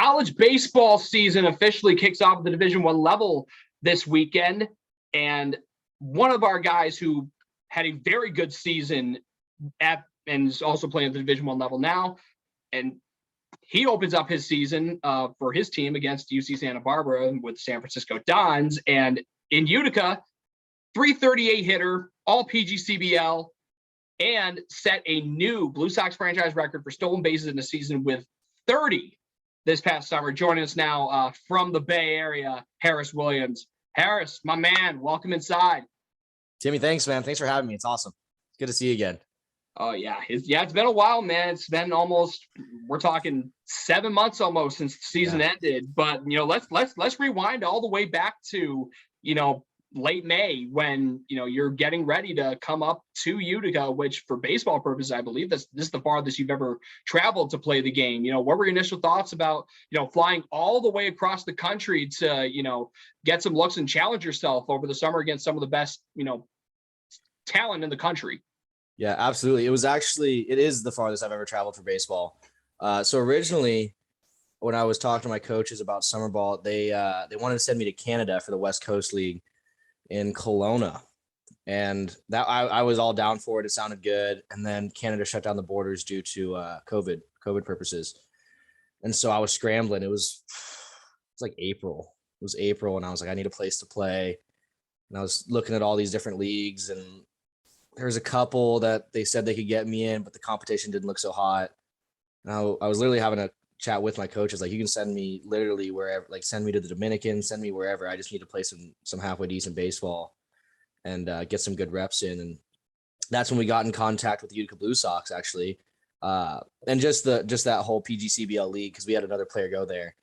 college baseball season officially kicks off at the Division I level this weekend. And one of our guys who had a very good season and is also playing at the Division I level now, and he opens up his season for his team against UC Santa Barbara with San Francisco Dons. And in Utica, 338 hitter, All-PGCBL, and set a new Blue Sox franchise record for stolen bases in a season with 30 this past summer. Joining us now from the Bay Area, Harris Williams. Harris, my man, welcome inside. Timmy, thanks, man. Thanks for having me. It's awesome. Good to see you again. Oh, yeah. It's been a while, man. It's been almost, we're talking 7 months almost since the season ended. But, let's rewind all the way back to, late May when, you're getting ready to come up to Utica, which for baseball purposes, I believe this is the farthest you've ever traveled to play the game. What were your initial thoughts about, flying all the way across the country to, get some looks and challenge yourself over the summer against some of the best, talent in the country? Yeah, absolutely. It is the farthest I've ever traveled for baseball. So originally, when I was talking to my coaches about summer ball, they wanted to send me to Canada for the West Coast League in Kelowna. And that I was all down for it. It sounded good. And then Canada shut down the borders due to COVID purposes. And so I was scrambling. It was like April. It was April. And I was like, I need a place to play. And I was looking at all these different leagues, and there was a couple that they said they could get me in, but the competition didn't look so hot. And I was literally having a chat with my coaches. Like, you can send me literally wherever, like send me to the Dominican, send me wherever. I just need to play some halfway decent baseball and get some good reps in. And that's when we got in contact with the Utica Blue Sox, actually. And just that whole PGCBL league, because we had another player go there.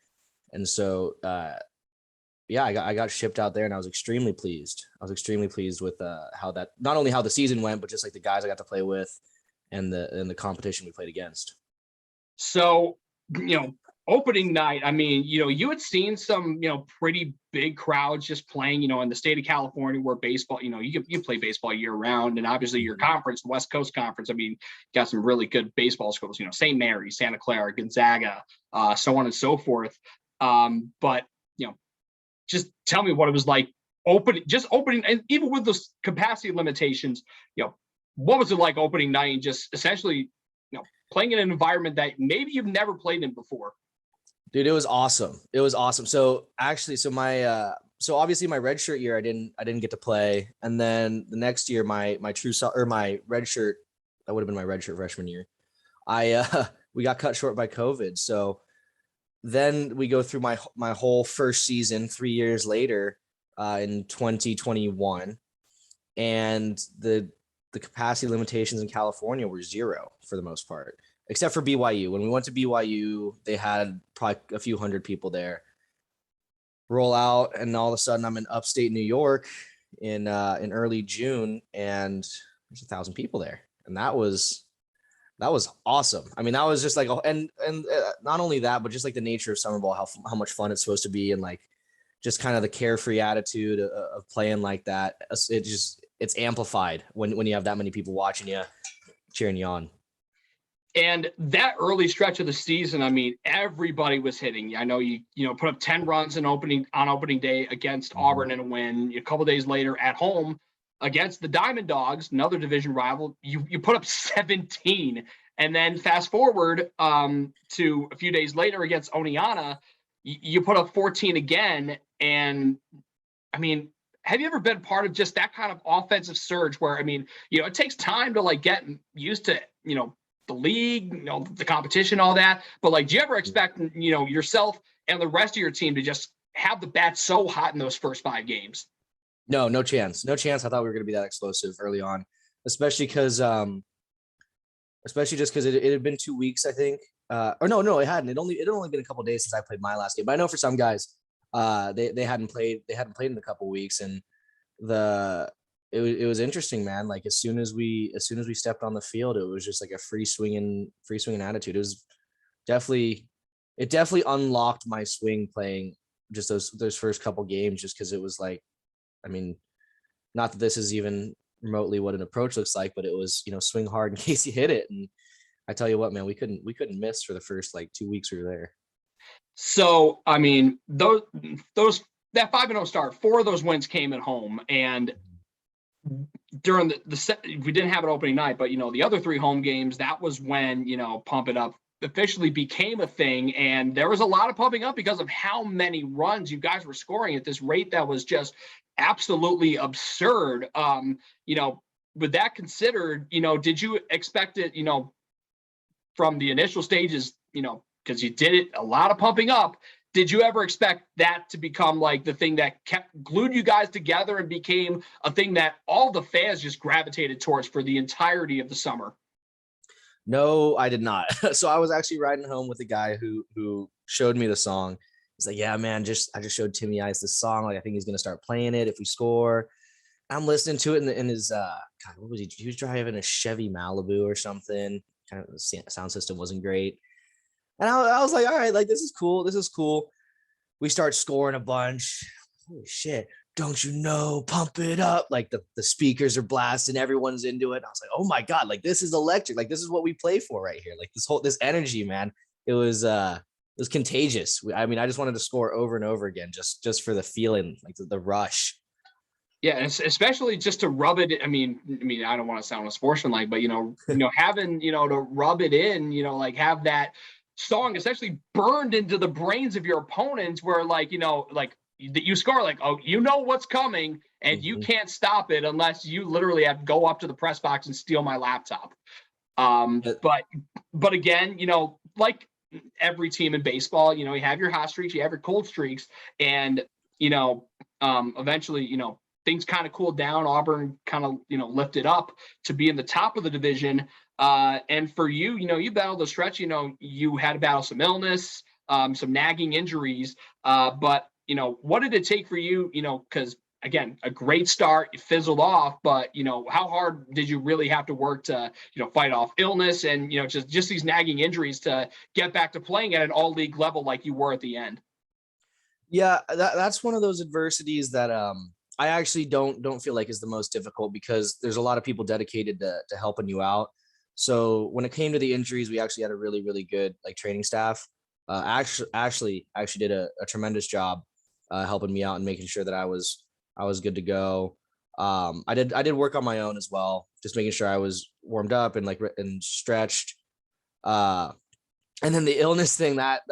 And so, I got shipped out there, and I was extremely pleased. I was extremely pleased with how that, not only how the season went, but just like the guys I got to play with and the competition we played against. So, opening night, I mean, you had seen some, pretty big crowds just playing, in the state of California where baseball, you play baseball year round, and obviously your conference, the West Coast Conference, I mean, got some really good baseball schools, St. Mary's, Santa Clara, Gonzaga, so on and so forth. But, just tell me what it was like opening, and even with those capacity limitations, what was it like opening night and just essentially, playing in an environment that maybe you've never played in before? Dude, it was awesome. It was awesome. So actually, so obviously my redshirt year, I didn't get to play. And then the next year, my redshirt, that would have been my redshirt freshman year. We got cut short by COVID. So then we go through my whole first season 3 years later in 2021, and the capacity limitations in California were 0 for the most part, except for BYU. When we went to BYU, they had probably a few hundred people there. Roll out, and all of a sudden I'm in upstate New York in early June, and there's 1,000 people there, and that was awesome. I mean, that was just like, and not only that, but just like the nature of summer ball, how much fun it's supposed to be, and like just kind of the carefree attitude of playing like that. It's amplified when you have that many people watching you, cheering you on. And that early stretch of the season, I mean, everybody was hitting. I know you put up 10 runs on opening day against Auburn in a win. A couple days later at home against the Diamond Dogs, another division rival, you put up 17. And then fast forward to a few days later against Oneonta, you put up 14 again. And I mean, have you ever been part of just that kind of offensive surge where, I mean, it takes time to like get used to, the league, the competition, all that. But like, do you ever expect, yourself and the rest of your team to just have the bat so hot in those first 5 games? No chance. I thought we were going to be that explosive early on, especially just because it had been 2 weeks, I think. Or no, it hadn't. It had only been a couple of days since I played my last game. But I know for some guys, they hadn't played in a couple of weeks, and it was interesting, man. Like as soon as we stepped on the field, it was just like a free swinging attitude. It definitely unlocked my swing playing just those first couple games, just because it was like, I mean, not that this is even remotely what an approach looks like, but it was, swing hard in case you hit it. And I tell you what, man, we couldn't miss for the first like 2 weeks we were there. So, I mean, that 5-0 start, 4 of those wins came at home. And during we didn't have an opening night, but, the other 3 home games, that was when, Pump It Up officially became a thing. And there was a lot of pumping up because of how many runs you guys were scoring at this rate that was just absolutely absurd. With that considered, did you expect it, from the initial stages, because you did it a lot of pumping up. Did you ever expect that to become like the thing that glued you guys together and became a thing that all the fans just gravitated towards for the entirety of the summer? No, I did not. So I was actually riding home with a guy who showed me the song. He's like, "Yeah, man, I just showed Timmy Ice this song. Like, I think he's gonna start playing it if we score." I'm listening to it in his God, what was he? He was driving a Chevy Malibu or something. Kind of the sound system wasn't great. And I was like, all right, like this is cool. This is cool. We start scoring a bunch. Holy shit. Don't you know, pump it up. Like the speakers are blasting, everyone's into it. And I was like, oh my God, like this is electric. Like this is what we play for right here. Like this energy, man. It was contagious. I mean, I just wanted to score over and over again, just for the feeling, like the rush. Yeah, and especially just to rub it. I mean, I don't want to sound a sportsmanlike, but having to rub it in, like have that song essentially burned into the brains of your opponents, where like like that you score, like, oh, what's coming, and you can't stop it unless you literally have to go up to the press box and steal my laptop. But again, like every team in baseball, you have your hot streaks, you have your cold streaks, and eventually, things kind of cooled down. Auburn kind of, lifted up to be in the top of the division. And for you, you battled the stretch, you had to battle some illness, some nagging injuries. But, what did it take for you, because again, a great start, you fizzled off, but, how hard did you really have to work to, fight off illness and, just these nagging injuries to get back to playing at an all league level like you were at the end? Yeah, that's one of those adversities that I actually don't feel like is the most difficult, because there's a lot of people dedicated to helping you out. So when it came to the injuries, we actually had a really, really good like training staff. Actually did a tremendous job helping me out and making sure that I was good to go. I did work on my own as well, just making sure I was warmed up and and stretched. And then the illness thing, that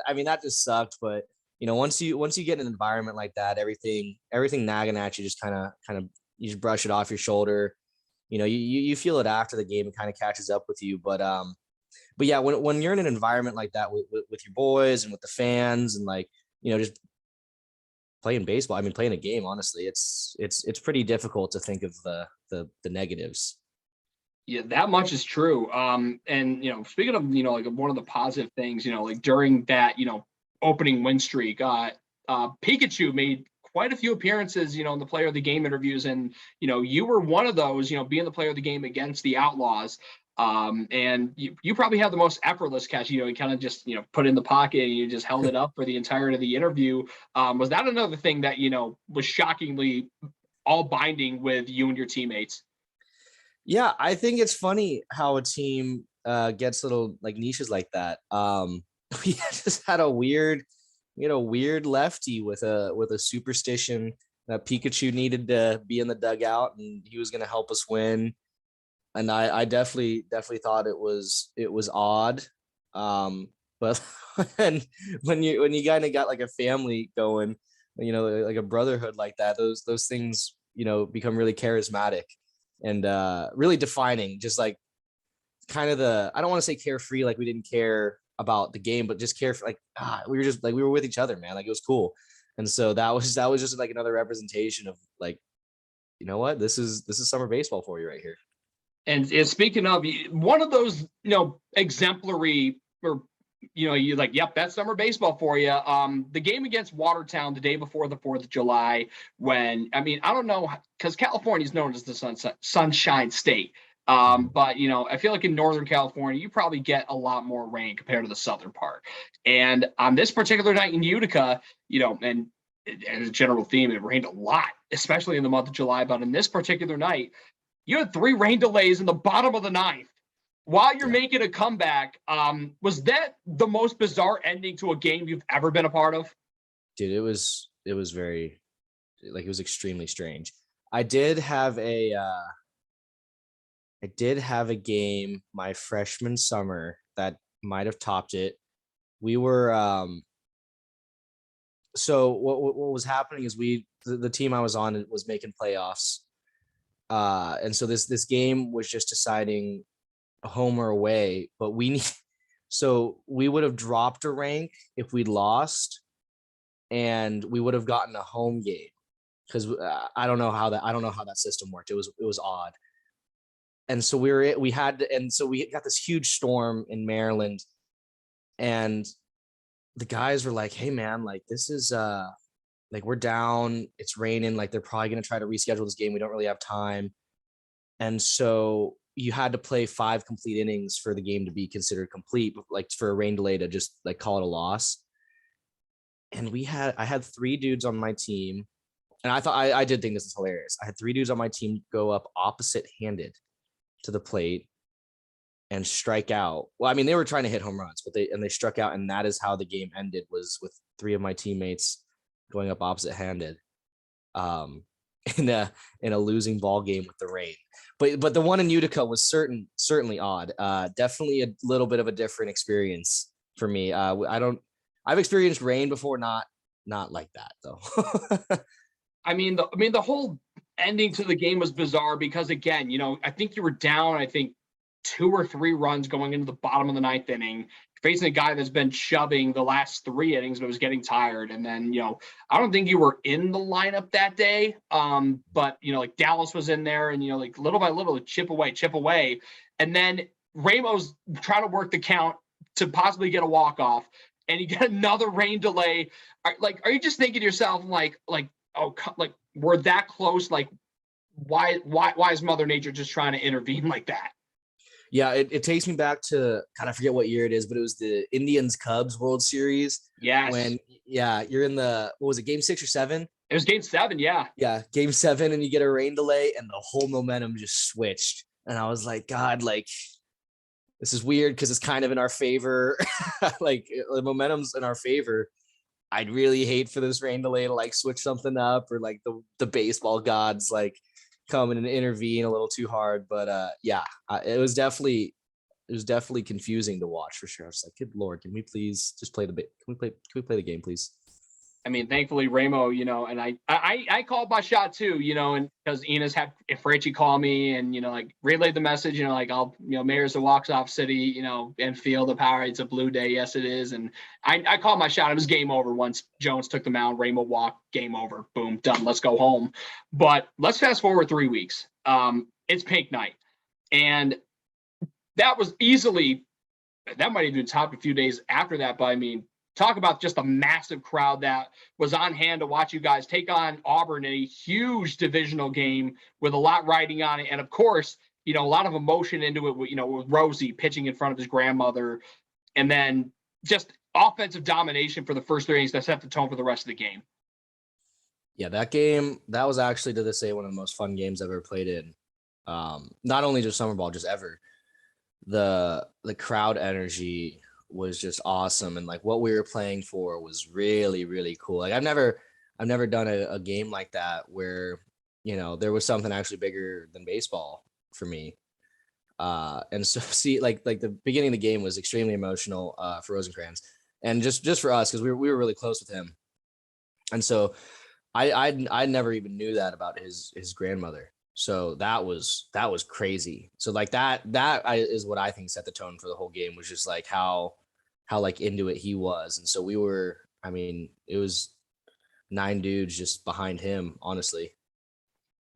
just sucked. But once you get in an environment like that, everything nagging at you, just kind of you just brush it off your shoulder. You feel it after the game, it kind of catches up with you. But yeah, when you're in an environment like that with your boys and with the fans and just playing baseball, playing a game, honestly, it's pretty difficult to think of the negatives. Yeah, that much is true. And speaking of like one of the positive things, like during that opening win streak, Pikachu made quite a few appearances, in the player of the game interviews, and you were one of those, being the player of the game against the Outlaws. And you probably had the most effortless catch. You kind of just put it in the pocket and you just held it up for the entirety of the interview. Was that another thing that was shockingly all binding with you and your teammates? Yeah, I think it's funny how a team gets little like niches like that. We just had a weird lefty with a superstition that Pikachu needed to be in the dugout and he was going to help us win. And I definitely thought it was odd. But when you kind of got like a family going, like a brotherhood like that, those things, become really charismatic and really defining. Just like kind of I don't want to say carefree, like we didn't care about the game, but just care for we were just like, we were with each other, man. Like it was cool. And so that was just like another representation of like, what, this is summer baseball for you right here. And speaking of, one of those, exemplary, or, you're like, yep, that's summer baseball for you. The game against Watertown the day before the 4th of July, when, I don't know, because California is known as the Sunshine State. But, I feel like in Northern California, you probably get a lot more rain compared to the southern part. And on this particular night in Utica, and as a general theme, it rained a lot, especially in the month of July. But in this particular night, you had 3 rain delays in the bottom of the 9th. while you're making a comeback, was that the most bizarre ending to a game you've ever been a part of? Dude, it was very, like, it was extremely strange. I did have a game my freshman summer that might have topped it. We were so what was happening is the team I was on was making playoffs. And so this game was just deciding home or away, but so we would have dropped a rank if we'd lost, and we would have gotten a home game because I don't know how that system worked. It was odd. And so we got this huge storm in Maryland, and the guys were like, "Hey man, like this is like we're down, it's raining, like they're probably going to try to reschedule this game. We don't really have time." And so you had to play 5 complete innings for the game to be considered complete, like for a rain delay to just like call it a loss. And I had 3 dudes on my team, and I did think this is hilarious. I had 3 dudes on my team go up opposite handed to the plate and strike out. Well, I mean, they were trying to hit home runs, but they struck out, and that is how the game ended, was with 3 of my teammates going up opposite handed. In a losing ball game with the rain. But the one in Utica was certainly odd. Definitely a little bit of a different experience for me. I've experienced rain before, not like that though. I mean, the whole ending to the game was bizarre because, again, I think you were down, I think 2 or 3 runs going into the bottom of the 9th inning, facing a guy that's been shoving the last 3 innings but was getting tired. And then, I don't think you were in the lineup that day. But like Dallas was in there, and like little by little, chip away. And then Ramo's trying to work the count to possibly get a walk-off, and you get another rain delay. Are you just thinking to yourself, like, oh, like we're that close? Like, why is Mother Nature just trying to intervene like that? Yeah, it takes me back to, God, I forget what year it is, but it was the Indians Cubs World Series. Yes. When you're in what was it, game 6 or 7? It was game 7, yeah. Yeah, game 7, and you get a rain delay, and the whole momentum just switched. And I was like, God, like this is weird because it's kind of in our favor. Like the momentum's in our favor. I'd really hate for this rain delay to like switch something up, or like the baseball gods like come in and intervene a little too hard. But it was definitely confusing to watch for sure. I was like, good Lord, can we please just play can we play the game, please? I mean, thankfully Ramo, and I called my shot too, and because Enos had Fraichi call me and, like relayed the message, like I'll, Mayor's a walks off city, and feel the power. It's a blue day. Yes, it is. And I called my shot. It was game over once Jones took the mound. Ramo walked, game over, boom, done. Let's go home. But let's fast forward 3 weeks. It's pink night. And that was that might even top a few days after that. But I mean, talk about just a massive crowd that was on hand to watch you guys take on Auburn in a huge divisional game with a lot riding on it. And of course, a lot of emotion into it, with Rosie pitching in front of his grandmother, and then just offensive domination for the first 3 innings that set the tone for the rest of the game. Yeah, that was actually, to this day, one of the most fun games I've ever played in. Not only just summer ball, just ever. The crowd energy was just awesome, and like what we were playing for was really, really cool. Like I've never done a game like that where there was something actually bigger than baseball for me. And so see, like the beginning of the game was extremely emotional for Rosencrantz, and just for us, because we were really close with him. And so I never even knew that about his grandmother. So that was crazy. So like that is what I think set the tone for the whole game, was just like how like into it he was. And so it was 9 dudes just behind him, honestly.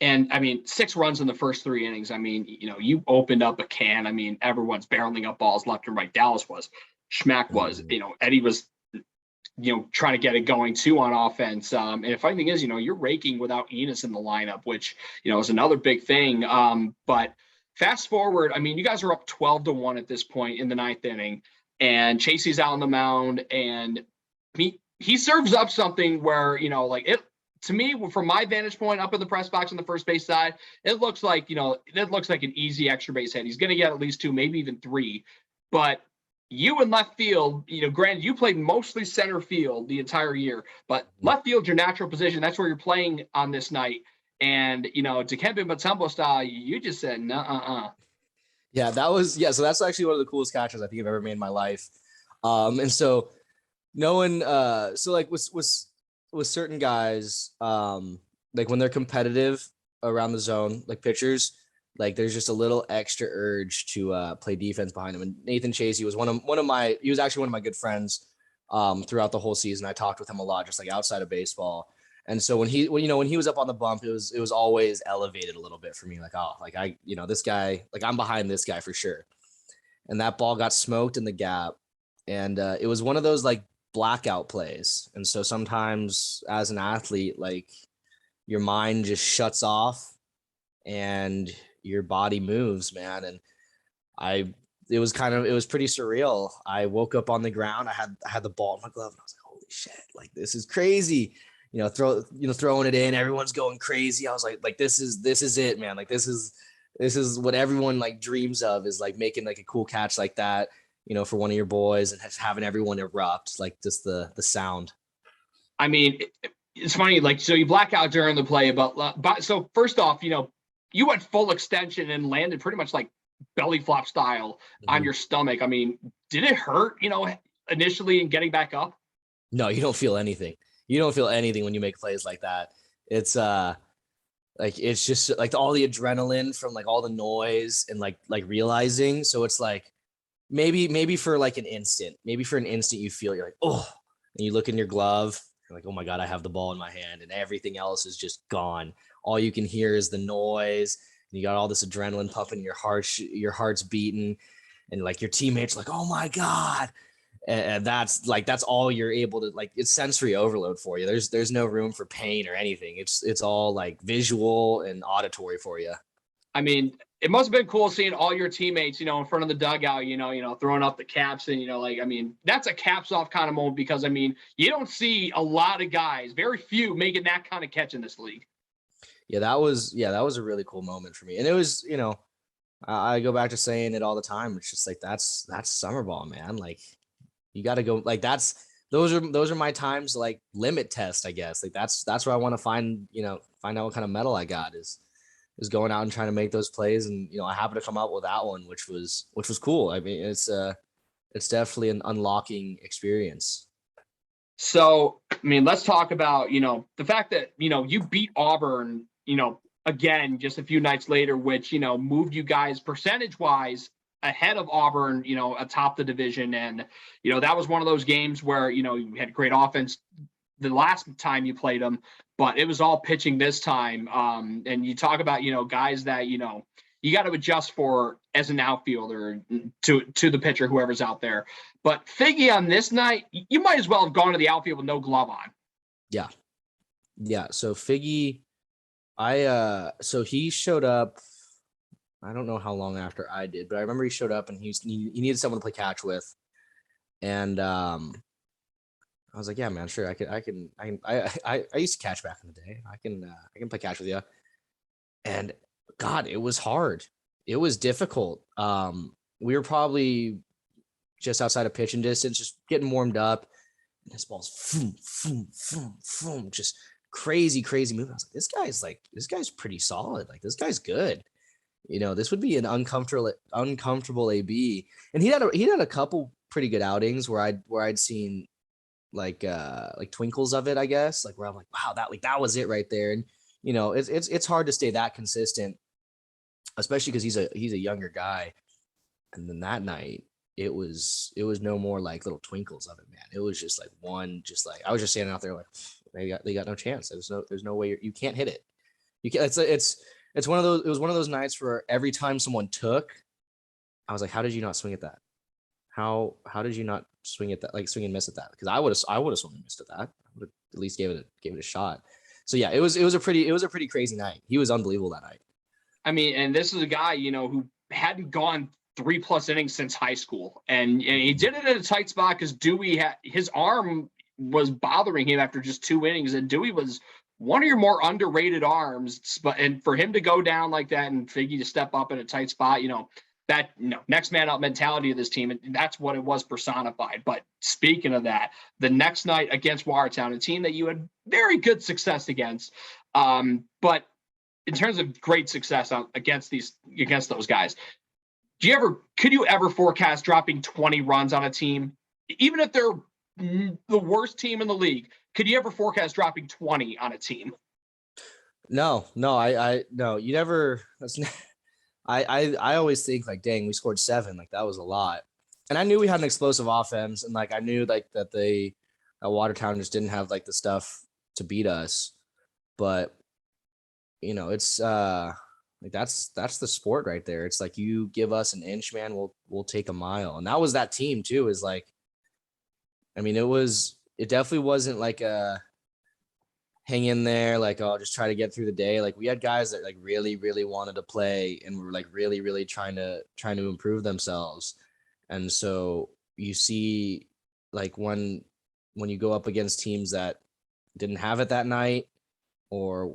And I mean, 6 runs in the first 3 innings. I mean, you opened up a can. I mean, everyone's barreling up balls left and right. Dallas was, Schmack was, Eddie was, trying to get it going too on offense. And the funny thing is, you're raking without Enos in the lineup, which, is another big thing. But fast forward, I mean, you guys are up 12-1 at this point in the 9th inning, and Chasey's out on the mound, and he serves up something where, to me, from my vantage point up in the press box on the first base side, it looks like, that looks like an easy extra base hit. He's going to get at least 2, maybe even 3. But you in left field, granted, you played mostly center field the entire year, but left field's your natural position. That's where you're playing on this night. And, Dikembe Mutombo style, you just said, nuh-uh. Yeah, so that's actually one of the coolest catches I think I've ever made in my life. And so knowing, so like with certain guys, like when they're competitive around the zone, like pitchers, like there's just a little extra urge to play defense behind him. And Nathan Chasey was he was actually one of my good friends throughout the whole season. I talked with him a lot, just like outside of baseball. And so when he was up on the bump, it was always elevated a little bit for me. Like, oh, like this guy, like I'm behind this guy for sure. And that ball got smoked in the gap. And it was one of those like blackout plays. And so sometimes as an athlete, like your mind just shuts off and your body moves, man. And it was pretty surreal. I woke up on the ground. I had the ball in my glove and I was like, holy shit, like this is crazy. Throwing it in, everyone's going crazy. I was like, this is it, man. Like this is what everyone like dreams of, is like making like a cool catch like that, for one of your boys and having everyone erupt, like just the sound. I mean, it's funny, like, so you black out during the play, but so first off, you went full extension and landed pretty much like belly flop style on your stomach. I mean, did it hurt, initially in getting back up? No, you don't feel anything. You don't feel anything when you make plays like that. It's like, it's just like all the adrenaline from like all the noise and like realizing. So it's like maybe for like an instant, you feel, you're like, oh, and you look in your glove, you're like, oh my God, I have the ball in my hand and everything else is just gone. All you can hear is the noise. And you got all this adrenaline pumping, your heart's beating, and like your teammates like, oh my God. And that's all you're able to, like, it's sensory overload for you. There's no room for pain or anything. It's all like visual and auditory for you. I mean, it must have been cool seeing all your teammates, in front of the dugout, throwing up the caps and, that's a caps off kind of moment, because I mean, you don't see a lot of guys, very few, making that kind of catch in this league. Yeah, that was a really cool moment for me. And it was, I go back to saying it all the time. It's just like, that's summer ball, man. Like, you got to go, like, those are my times to like limit test, I guess. Like that's where I want to find out what kind of medal I got is going out and trying to make those plays. And, I happened to come out with that one, which was cool. I mean, it's definitely an unlocking experience. So, I mean, let's talk about, the fact that, you beat Auburn, again, just a few nights later, which, moved you guys percentage wise ahead of Auburn, atop the division. And, that was one of those games where, you had great offense the last time you played them, but it was all pitching this time. And you talk about, guys that, you got to adjust for as an outfielder to the pitcher, whoever's out there. But Figgy on this night, you might as well have gone to the outfield with no glove on. Yeah. Yeah. So Figgy, so he showed up, I don't know how long after I did, but I remember he showed up and he needed someone to play catch with. And I was like, yeah, man, sure. I used to catch back in the day. I can play catch with you. And God, it was hard. It was difficult. We were probably just outside of pitching distance, just getting warmed up. And this ball's just crazy movement. I was like, this guy's pretty solid. Like, this guy's good. This would be an uncomfortable AB. And he had a couple pretty good outings where I'd seen like twinkles of it, I guess, like where I'm like, wow, that was it right there. And it's hard to stay that consistent, especially because he's a younger guy. And then that night, it was no more like little twinkles of it, man. It was just like I was just standing out there like, they got no chance. There's no way you can't hit it. You can't. It's one of those. It was one of those nights where every time someone took, I was like, how did you not swing at that? How did you not swing at that? Like, swing and miss at that? Because I would have swung and missed at that. I would have at least gave it a shot. So yeah, it was a pretty crazy night. He was unbelievable that night. I mean, and this is a guy, who hadn't gone 3+ innings since high school, and he did it at a tight spot because Dewey his arm was bothering him after just 2 innings, and Dewey was one of your more underrated arms, and for him to go down like that and Figgy to step up in a tight spot, that next man up mentality of this team, and that's what it was personified. But speaking of that, the next night against Watertown, a team that you had very good success against, but in terms of great success against those guys, could you ever forecast dropping 20 runs on a team, even if they're the worst team in the league? Could you ever forecast dropping 20 on a team? No, no, you never. I always think like, dang, we scored 7. Like that was a lot. And I knew we had an explosive offense, and like I knew like that Watertown just didn't have like the stuff to beat us. But it's like that's the sport right there. It's like you give us an inch, man, we'll take a mile. And that was that team too, is like, I mean, it definitely wasn't like a hang in there, like, oh, just try to get through the day. Like we had guys that like really, really wanted to play and were like really, really trying to improve themselves. And so you see like when you go up against teams that didn't have it that night, or,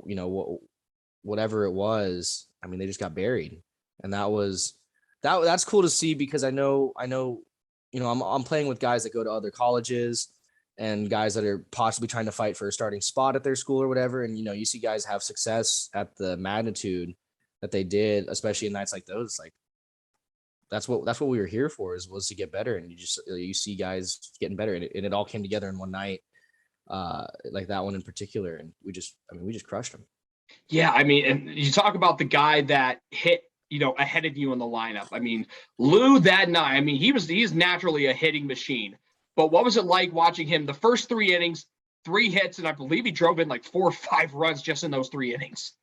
whatever it was, I mean, they just got buried. And that's cool to see, because I know, I'm playing with guys that go to other colleges and guys that are possibly trying to fight for a starting spot at their school or whatever. And, you see guys have success at the magnitude that they did, especially in nights like those. Like that's what we were here for, was to get better. And you see guys getting better, and it all came together in one night, like that one in particular. And we just crushed them. Yeah. I mean, and you talk about the guy that hit, ahead of you in the lineup. I mean, Lou that night, I mean, he's naturally a hitting machine. But what was it like watching him the first 3 innings, 3 hits, and I believe he drove in like 4 or 5 runs just in those 3 innings?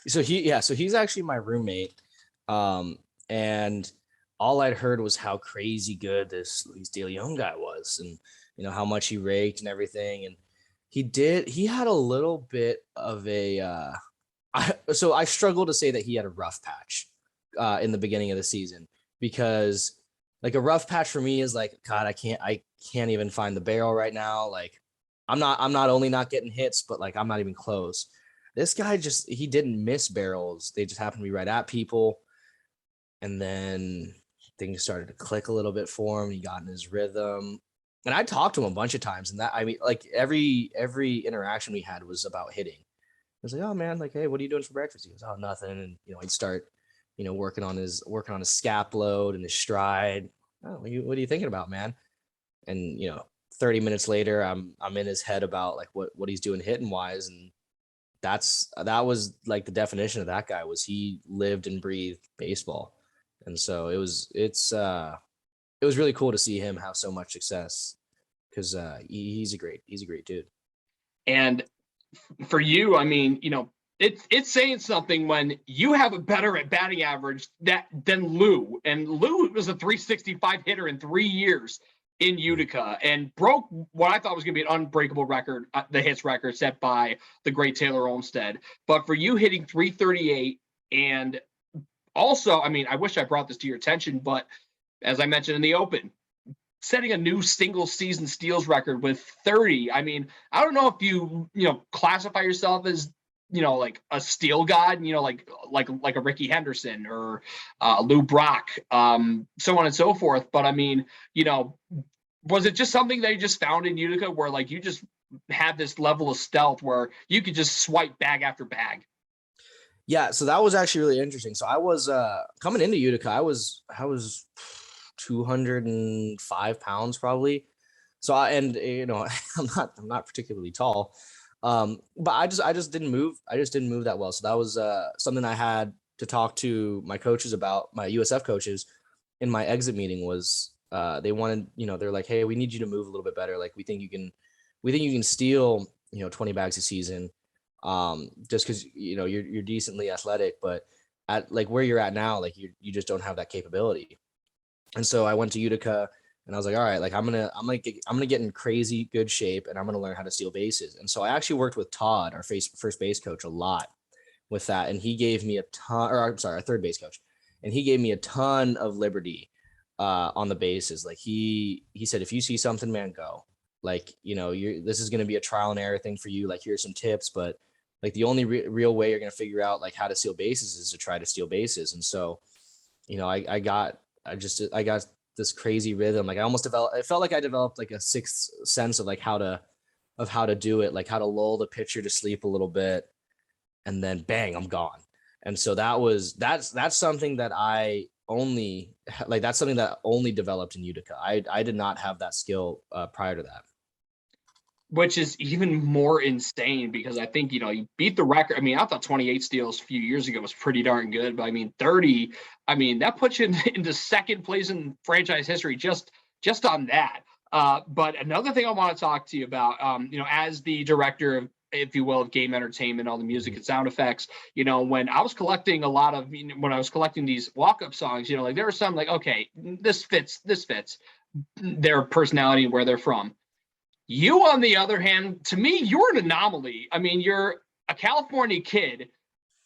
So he's actually my roommate. And all I'd heard was how crazy good this Luis De Leon guy was, and how much he raked and everything. And he had a little bit of a so I struggle to say that he had a rough patch in the beginning of the season, because like a rough patch for me is like, God, I can't even find the barrel right now. Like I'm not only not getting hits, but like I'm not even close. This guy he didn't miss barrels. They just happened to be right at people. And then things started to click a little bit for him. He got in his rhythm. And I talked to him a bunch of times, and that, I mean, like every interaction we had was about hitting. I was like, oh man, like, hey, what are you doing for breakfast? He goes, oh, nothing. And he'd start, working on his scap load and his stride. Oh, what are you thinking about, man? And 30 minutes later, I'm in his head about like what he's doing hitting wise, and that was like the definition of that guy. Was he lived and breathed baseball. And so it was really cool to see him have so much success, because he's a great dude. And for you, I mean, it's saying something when you have a better at batting average than Lou. And Lou was a 365 hitter in 3 years in Utica, and broke what I thought was going to be an unbreakable record, the hits record set by the great Taylor Olmsted. But for you hitting 338, and also, I mean, I wish I brought this to your attention, but as I mentioned in the open, setting a new single season steals record with 30. I mean, I don't know if you classify yourself as like a steal god, like a Ricky Henderson or Lou Brock, so on and so forth. But I mean, was it just something that you just found in Utica, where like you just had this level of stealth where you could just swipe bag after bag? Yeah, so that was actually really interesting. So I was coming into Utica, I was 205 pounds probably. So I'm not particularly tall. But I just didn't move. I just didn't move that well. So that was something I had to talk to my coaches about, my USF coaches, in my exit meeting. Was they wanted, they're like, hey, we need you to move a little bit better. Like we think you can steal, 20 bags a season. Just because you're decently athletic, but at like where you're at now, like you just don't have that capability. And so I went to Utica, and I was like, all right, like I'm gonna get in crazy good shape, and I'm gonna learn how to steal bases. And so I actually worked with Todd, our first base coach, a lot with that, and he gave me our third base coach, and he gave me a ton of liberty on the bases. Like he said, if you see something, man, go. Like this is gonna be a trial and error thing for you. Like here's some tips, but like the only real way you're going to figure out like how to steal bases is to try to steal bases. And so, I got this crazy rhythm. Like it felt like I developed like a sixth sense of like how to do it, like how to lull the pitcher to sleep a little bit, and then bang, I'm gone. And so that's something that that's something that only developed in Utica. I did not have that skill prior to that. Which is even more insane because I think, you beat the record. I mean, I thought 28 steals a few years ago was pretty darn good, but I mean, 30, that puts you into second place in franchise history just on that. But another thing I want to talk to you about, as the director of, if you will, of game entertainment, all the music and sound effects, when I was collecting when I was collecting these walk-up songs, like there were some like, okay, this fits their personality and where they're from. You, on the other hand, to me, you're an anomaly. I mean, you're a California kid.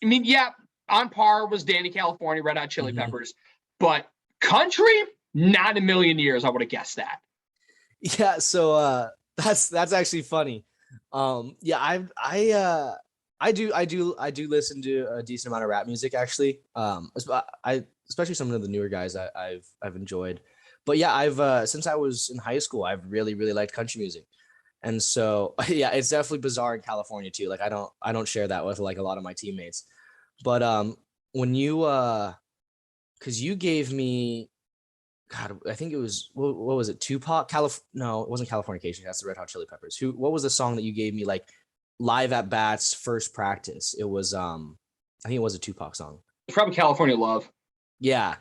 I mean, yeah, on par was Danny California, Red Hot Chili Peppers, but country, not in a million years, I would have guessed that. Yeah, so that's actually funny. Yeah, I do listen to a decent amount of rap music actually. Especially some of the newer guys I've enjoyed. But yeah, I've since I was in high school, I've really liked country music. And so yeah, it's definitely bizarre in California too. Like I don't share that with like a lot of my teammates. But when you cuz you gave me, God, I think it was what was it? Tupac? No, it wasn't Californication. That's the Red Hot Chili Peppers. What was the song that you gave me like live at bats first practice? It was I think it was a Tupac song. It's probably California Love. Yeah.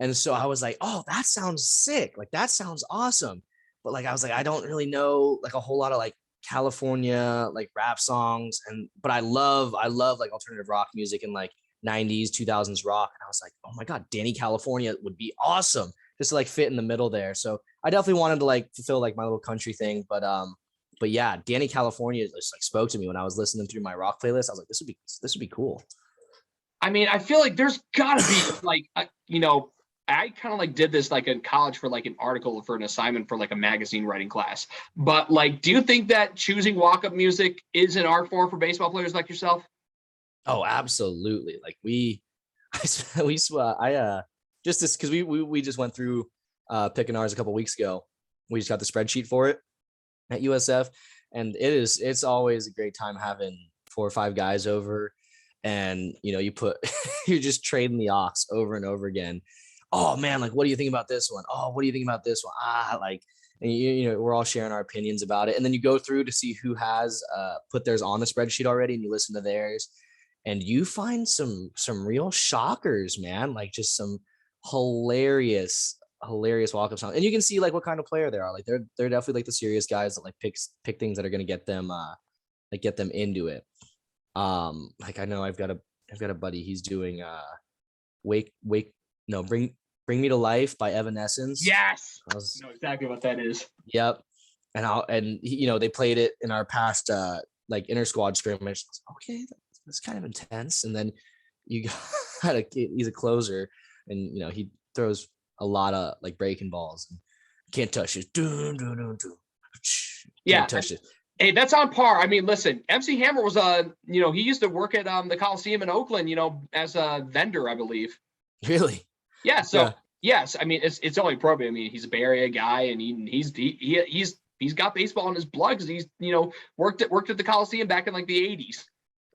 And so I was like, oh, that sounds sick. Like that sounds awesome. But like I was like, I don't really know like a whole lot of like California like rap songs. But I love like alternative rock music and like 90s, 2000s rock. And I was like, oh my God, Danny California would be awesome just to like fit in the middle there. So I definitely wanted to like fulfill like my little country thing. But yeah, Danny California just like spoke to me when I was listening through my rock playlist. I was like, this would be cool. I mean, I feel like there's gotta be like, I kind of like did this like in college for like an article for an assignment for like a magazine writing class. But like, do you think that choosing walk-up music is an art form for baseball players like yourself? Oh, absolutely. Like just this because we just went through picking ours a couple weeks ago. We just got the spreadsheet for it at USF, and it's always a great time having 4 or 5 guys over, and you're just trading the aux over and over again. Oh man, like what do you think about this one? Oh, what do you think about this one? Like, and we're all sharing our opinions about it, and then you go through to see who has put theirs on the spreadsheet already, and you listen to theirs, and you find some real shockers, man. Like just some hilarious walk-up songs, and you can see like what kind of player they are. Like they're definitely like the serious guys that like pick things that are gonna get them into it. Like I know I've got a buddy. He's doing Bring Me to Life by Evanescence. Yes, I know exactly what that is. Yep. And they played it in our past like inter squad scrimmage. Okay, that's kind of intense. And then you got he's a closer, and he throws a lot of like breaking balls. And can't touch it. Can't touch it. Hey, that's on par. I mean, listen, MC Hammer was he used to work at the Coliseum in Oakland, as a vendor, I believe. Really? Yeah. So yes, I mean it's only appropriate. I mean, he's a Bay Area guy, and he's got baseball in his blood because he's worked at the Coliseum back in like the 80s.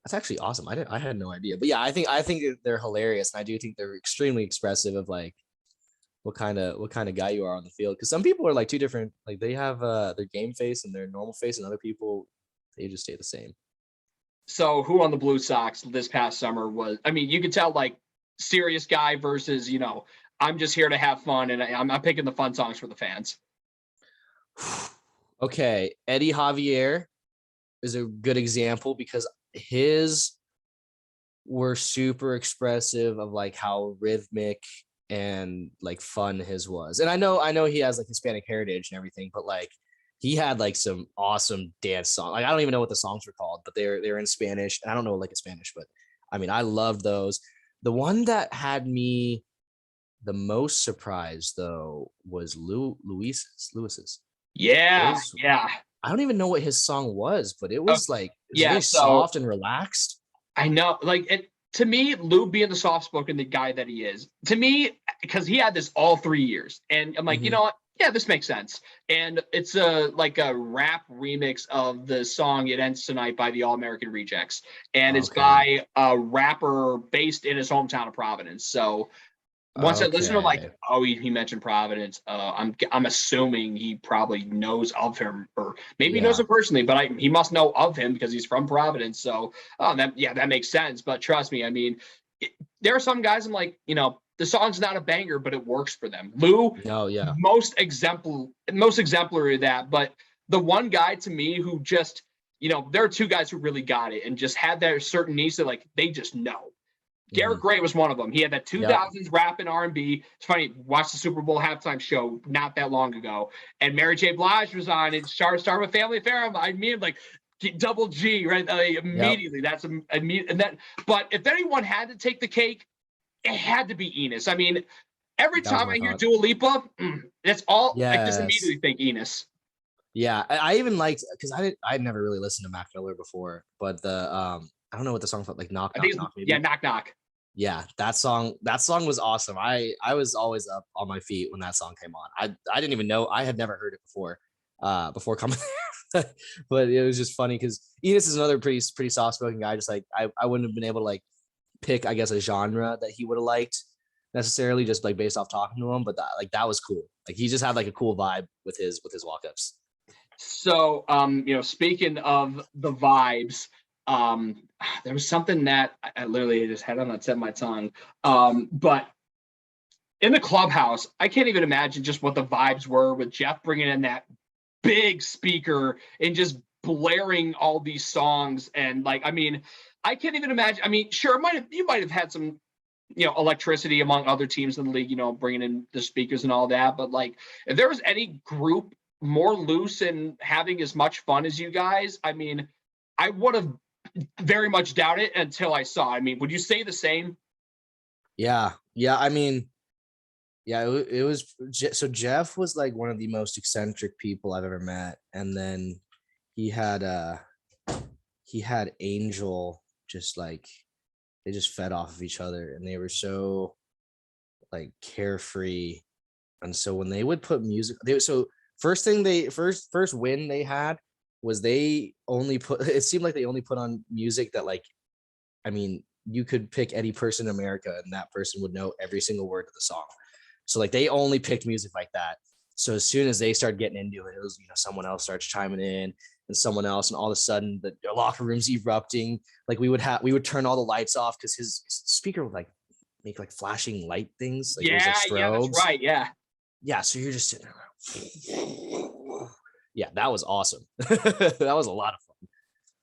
That's actually awesome. I had no idea. But yeah, I think they're hilarious, and I do think they're extremely expressive of like what kind of guy you are on the field. Because some people are like two different. Like they have their game face and their normal face, and other people they just stay the same. So who on the Blue Sox this past summer was? I mean, you could tell like serious guy versus I'm just here to have fun, and I'm picking the fun songs for the fans. Okay, Eddie Javier is a good example because his were super expressive of like how rhythmic and like fun his was. And I know he has like Hispanic heritage and everything, but like he had like some awesome dance songs. Like I don't even know what the songs were called, but they're in Spanish, and I don't know like a Spanish, but I mean I loved those. The one that had me the most surprised though was Lewis's. Yeah. I don't even know what his song was, but it was like, it was Yeah, very so soft and relaxed. I know, like, it to me, Lou being the soft spoken, the guy that he is, to me, because he had this all 3 years, and I'm like, you Mhm. know what? Yeah, this makes sense. And it's a like a rap remix of the song "It Ends Tonight" by the All American Rejects, and it's Okay. by a rapper based in his hometown of Providence. So once I listen to like, Okay. oh, he mentioned Providence, I'm assuming he probably knows of him, or maybe he knows Yeah. him personally, but he must know of him because he's from Providence. So, that makes sense. But trust me, I mean, there are some guys I'm like, the song's not a banger, but it works for them. Lou, No, yeah. most exemplary of that. But the one guy to me who just, there are two guys who really got it and just had their certain needs that like they just know. Garrett Mhm. Gray was one of them. He had that Yep. 2000s rap and R&B. It's funny, watched the Super Bowl halftime show not that long ago, and Mary J. Blige was on it. Star with Family Affair. I mean, like double G, right? Yep. Immediately, that's immediate. And then, but if anyone had to take the cake, it had to be Enos. I mean, every That was time my I hear thought. Dua Lipa, that's all. I just Yes. immediately think Enos. Yeah. I even liked, because I'd never really listened to Mac Miller before, but I don't know what the song felt like, knock I knock think, knock yeah, maybe. knock knock. Yeah, that song was awesome. I was always up on my feet when that song came on. I didn't even know, I had never heard it before coming there. But it was just funny because Enos is another pretty soft spoken guy. Just like I wouldn't have been able to like pick, I guess, a genre that he would have liked necessarily, just like based off talking to him. But that was cool. Like he just had like a cool vibe with his walk ups. So, speaking of the vibes, there was something that I literally just had on the tip of my tongue. But in the clubhouse, I can't even imagine just what the vibes were with Jeff bringing in that big speaker and just blaring all these songs. And like, I mean, I can't even imagine. I mean, sure, you might have had some, electricity among other teams in the league, bringing in the speakers and all that. But like, if there was any group more loose and having as much fun as you guys, I mean, I would have very much doubted it until I saw. I mean, would you say the same? Yeah, yeah. I mean, yeah, it was so Jeff was like one of the most eccentric people I've ever met, and then he had uh he had Angel, just like they just fed off of each other, and they were so like carefree. And so when they would put music, first win they had was they only put it seemed like they only put on music that, like, I mean, you could pick any person in America and that person would know every single word of the song. So like they only picked music like that. So as soon as they started getting into it, it was, someone else starts chiming in and someone else, and all of a sudden the locker room's erupting. Like we would turn all the lights off because his speaker would like make like flashing light things. Like it was like Yeah, that's strobes. right. Yeah. Yeah. So you're just sitting there. Yeah, that was awesome. That was a lot of fun.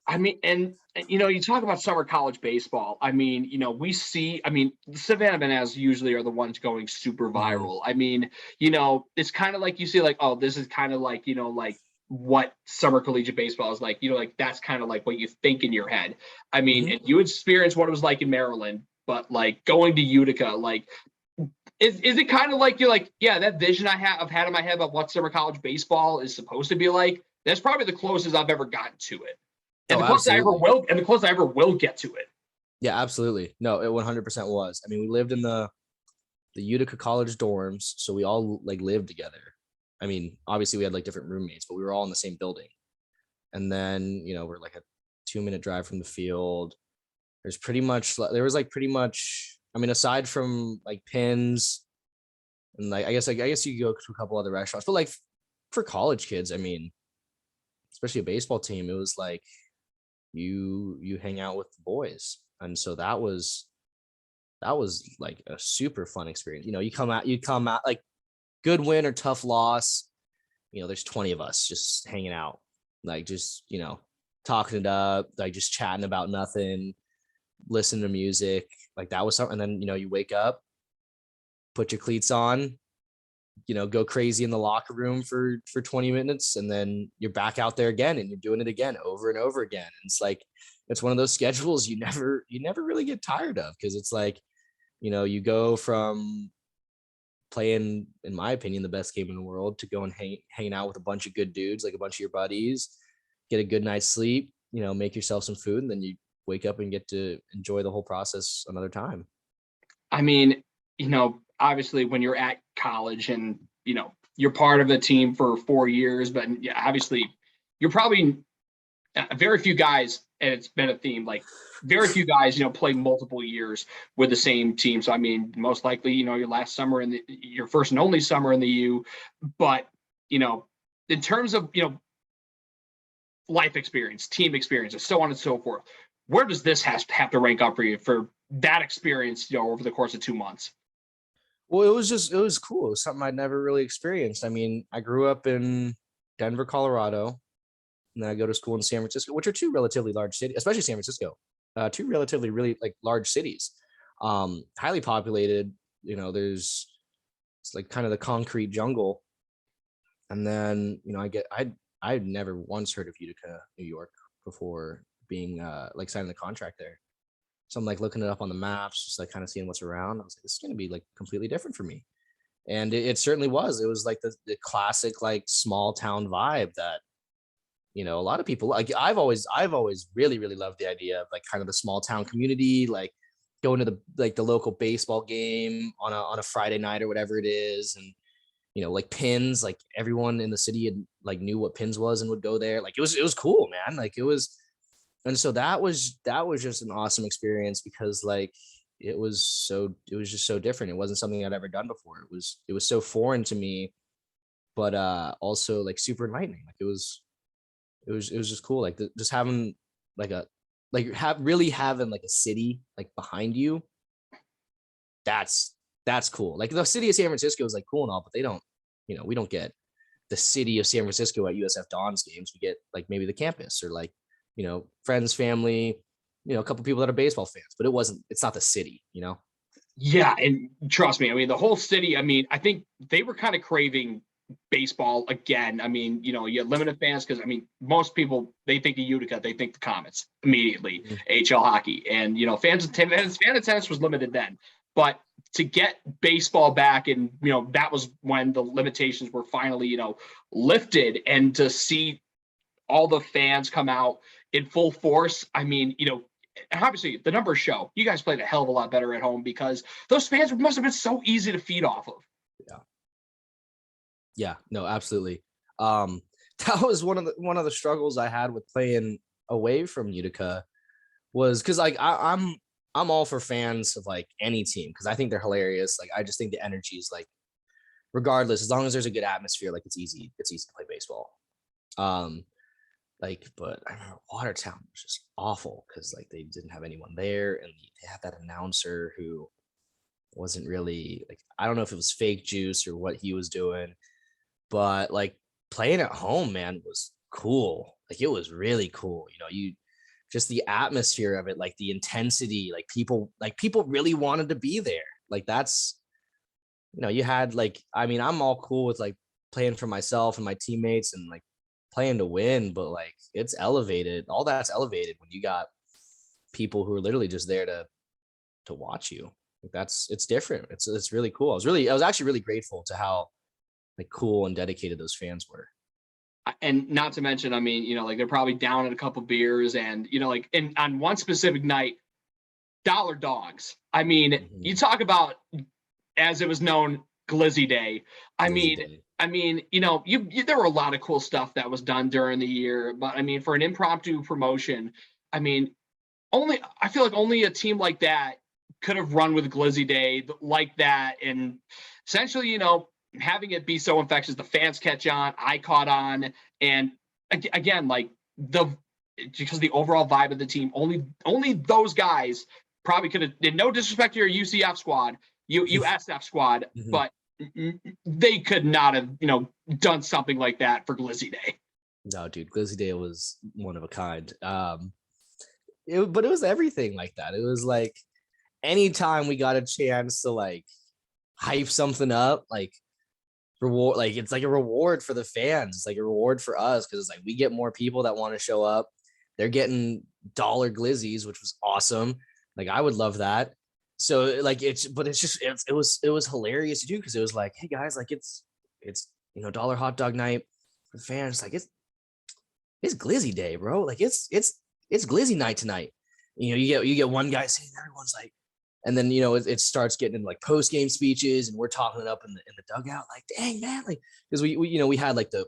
I mean, and you talk about summer college baseball. I mean, we see. I mean, the Savannah Bananas usually are the ones going super Mhm. viral. I mean, it's kind of like you see, like, oh, this is kind of like, like what summer collegiate baseball is like. Like that's kind of like what you think in your head. I mean, Mhm. and you experience what it was like in Maryland, but like going to Utica, like, is it kind of like you're like, yeah, that vision I've had in my head about what summer college baseball is supposed to be like? That's probably the closest I've ever gotten to it. And Oh, the closest absolutely. I ever will get to it. Yeah, absolutely. No, it 100% was. I mean, we lived in the Utica college dorms, so we all like lived together. I mean, obviously we had like different roommates, but we were all in the same building. And then, we're like a 2-minute drive from the field. There was like pretty much, I mean, aside from like pins and like I guess you could go to a couple other restaurants, but like for college kids, I mean, especially a baseball team, it was like you hang out with the boys. And so that was like a super fun experience. You come out like good win or tough loss. There's 20 of us just hanging out, like just, talking it up, like just chatting about nothing, listening to music. Like that was something. And then, you wake up, put your cleats on, go crazy in the locker room for 20 minutes, and then you're back out there again and you're doing it again over and over again. And it's like, it's one of those schedules you never really get tired of, because it's like, you go from playing, in my opinion, the best game in the world, to go and hang out with a bunch of good dudes, like a bunch of your buddies, get a good night's sleep, make yourself some food, and then you wake up and get to enjoy the whole process another time. I mean, obviously when you're at college and, you're part of a team for 4 years, but obviously you're probably very few guys, and it's been a theme, like very few guys, play multiple years with the same team. So, I mean, most likely, your last summer and your first and only summer in the U, but, in terms of, life experience, team experience, and so on and so forth, where does this have to rank up for you for that experience, over the course of 2 months? Well, it was cool. It was something I'd never really experienced. I mean, I grew up in Denver, Colorado, and then I go to school in San Francisco, which are two relatively large cities, especially San Francisco, two relatively really like large cities, highly populated. There's it's like kind of the concrete jungle. And then, I'd never once heard of Utica, New York before being like signing the contract there. So I'm like looking it up on the maps, just like kind of seeing what's around. I was like, this is going to be like completely different for me. And it certainly was. It was like the classic, like small town vibe that, a lot of people like. I've always really, really loved the idea of like kind of the small town community, like going to the local baseball game on a Friday night or whatever it is. And, like pins, like everyone in the city had like knew what pins was and would go there. Like it was cool, man. Like it was. And so that was just an awesome experience, because like it was just so different. It wasn't something I'd ever done before. It was so foreign to me, but also like super enlightening. Like it was just cool. Like just having like really having like a city like behind you. That's cool. Like the city of San Francisco is like cool and all, but they don't, we don't get the city of San Francisco at USF Dons games. We get like maybe the campus or like, friends, family, a couple people that are baseball fans, but it's not the city, Yeah, and trust me, I mean, the whole city, I mean, I think they were kind of craving baseball again. I mean, you had limited fans because, I mean, most people, they think of Utica, they think the Comets immediately, HL hockey. And, fan attendance was limited then. But to get baseball back, and, that was when the limitations were finally, lifted, and to see all the fans come out in full force. I mean, obviously the numbers show you guys played a hell of a lot better at home, because those fans must have been so easy to feed off of. Yeah, no, absolutely. That was one of the struggles I had with playing away from Utica, was because like I'm all for fans of like any team, because I think they're hilarious. Like I just think the energy is like, regardless, as long as there's a good atmosphere, like it's easy to play baseball. But I remember Watertown was just awful, because like they didn't have anyone there, and they had that announcer who wasn't really like, I don't know if it was fake juice or what he was doing, but like playing at home, man, was cool. Like it was really cool. You just the atmosphere of it, like the intensity, like people really wanted to be there. Like that's, you had like, I mean, I'm all cool with like playing for myself and my teammates and like playing to win, but like it's elevated. All that's elevated when you got people who are literally just there to watch you. Like it's different. It's really cool. I was actually really grateful to how like cool and dedicated those fans were. And not to mention, I mean, like they're probably down at a couple beers, and like on one specific night, dollar dogs. I mean, you talk about, as it was known, glizzy day. I mean, there were a lot of cool stuff that was done during the year, but I mean, for an impromptu promotion, I mean, I feel like only a team like that could have run with glizzy day like that, and essentially, having it be so infectious, the fans catch on, I caught on, and again, like because the overall vibe of the team, only those guys probably could have. No disrespect to your UCF squad, USF squad, but they could not have, done something like that for Glizzy Day. No, dude, Glizzy Day was one of a kind. But it was everything like that. It was like anytime we got a chance to like hype something up, like reward, like it's like a reward for the fans. It's like a reward for us, because it's like we get more people that want to show up. They're getting dollar glizzies, which was awesome. Like I would love that. So like it was hilarious to do because it was like, hey guys, like it's dollar hot dog night for the fans. Like it's glizzy day, bro. Like it's glizzy night tonight. You get one guy saying, everyone's like, and then it starts getting into like post game speeches, and we're talking it up in the dugout. Like, dang man, like because we had like the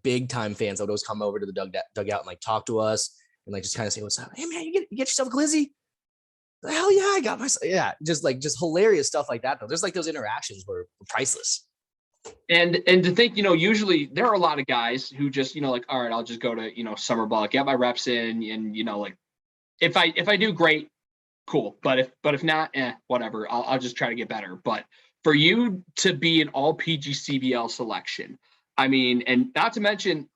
big time fans that would always come over to the dugout and like talk to us and like just kind of say what's up. Hey man, you get yourself a glizzy. Hell yeah, I got myself. Yeah, just hilarious stuff like that. Though there's like those interactions were priceless. And to think, usually there are a lot of guys who just, like, all right, I'll just go to, summer ball, get my reps in, and like if I do great, cool. But if not, whatever. I'll just try to get better. But for you to be an All-PGCBL selection, I mean, and not to mention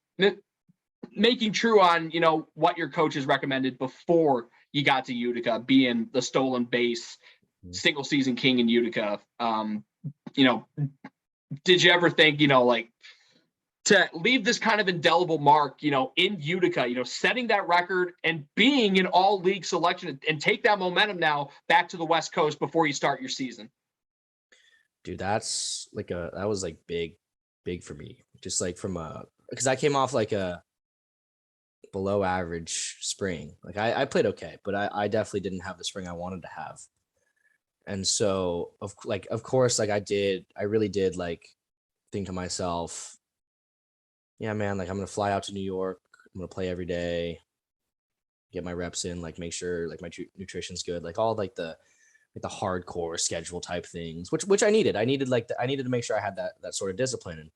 making true on what your coaches recommended before you got to Utica, being the stolen base single season king in Utica. Did you ever think, like to leave this kind of indelible mark, in Utica, setting that record and being an all league selection and take that momentum now back to the West Coast before you start your season? Dude, that's that was like big for me. Just like because I came off like a below average spring. Like I played okay, but I definitely didn't have the spring I wanted to have. And so of course, like I really did like think to myself, yeah, man, like I'm going to fly out to New York. I'm going to play every day, get my reps in, like make sure like my nutrition's good, like all like the hardcore schedule type things, which I needed. I needed to make sure I had that sort of discipline.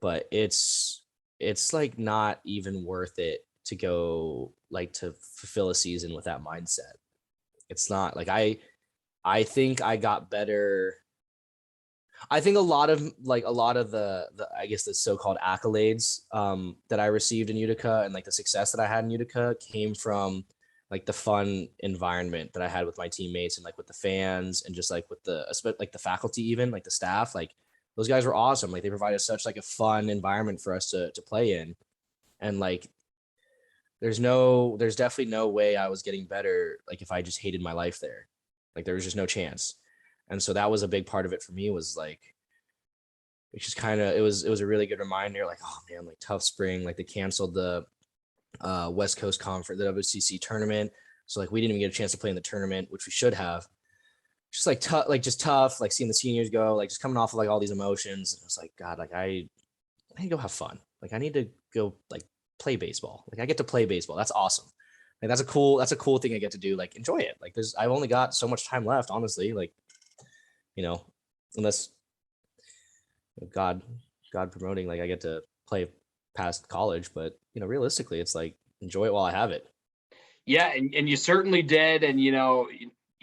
But it's like not even worth it to go like to fulfill a season with that mindset. It's not like I think I got better. I think a lot of the I guess the so-called accolades that I received in Utica and like the success that I had in Utica came from like the fun environment that I had with my teammates and like with the fans and just like with the faculty, even like the staff. Like those guys were awesome. Like they provided such like a fun environment for us to play in. And like there's definitely no way I was getting better like if I just hated my life there. Like there was just no chance. And so that was a big part of it for me, was like, it's just kind of, it was a really good reminder, like, oh man, like tough spring, like they canceled the West Coast Conference, the WCC tournament. So like we didn't even get a chance to play in the tournament, which we should have. Just like tough, like seeing the seniors go, like just coming off of like all these emotions. And it was like, God, like I need to go have fun. Like I need to go like play baseball. Like I get to play baseball. That's awesome. Like that's a cool thing I get to do. Like enjoy it. Like I've only got so much time left, honestly. Like, unless God promoting, like I get to play past college, but realistically it's like enjoy it while I have it. Yeah. And you certainly did. And, you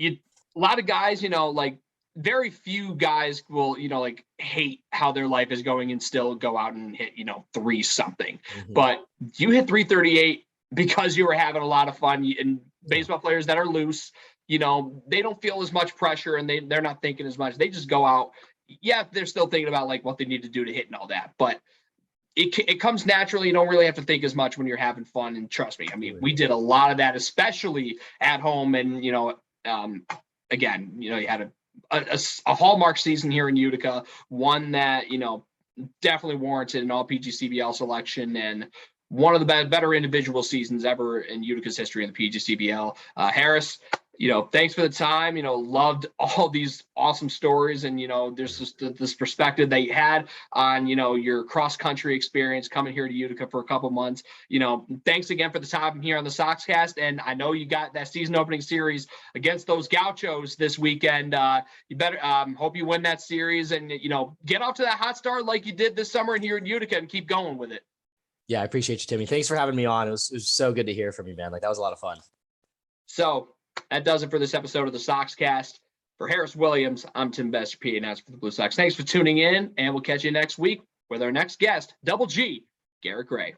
a lot of guys, like very few guys will, like hate how their life is going and still go out and hit, 3 something, but you hit 338 because you were having a lot of fun. And baseball players that are loose, they don't feel as much pressure and they're not thinking as much. They just go out. Yeah, they're still thinking about like what they need to do to hit and all that, but it comes naturally. You don't really have to think as much when you're having fun. And trust me, I mean, we did a lot of that, especially at home. And, again, you had a hallmark season here in Utica, one that, definitely warranted an All-PGCBL selection and one of the better individual seasons ever in Utica's history in the PGCBL. Harris, thanks for the time, loved all these awesome stories. And, there's just this perspective that you had on, your cross-country experience coming here to Utica for a couple months. Thanks again for the time here on the Soxcast. And I know you got that season opening series against those Gauchos this weekend. You better hope you win that series and, get off to that hot start like you did this summer here in Utica and keep going with it. Yeah, I appreciate you, Timmy. Thanks for having me on. It was so good to hear from you, man. Like that was a lot of fun. So that does it for this episode of the Soxcast. For Harris Williams, I'm Tim Bester, PA announcer for the Blue Sox. Thanks for tuning in, and we'll catch you next week with our next guest, Double G, Garrett Gray.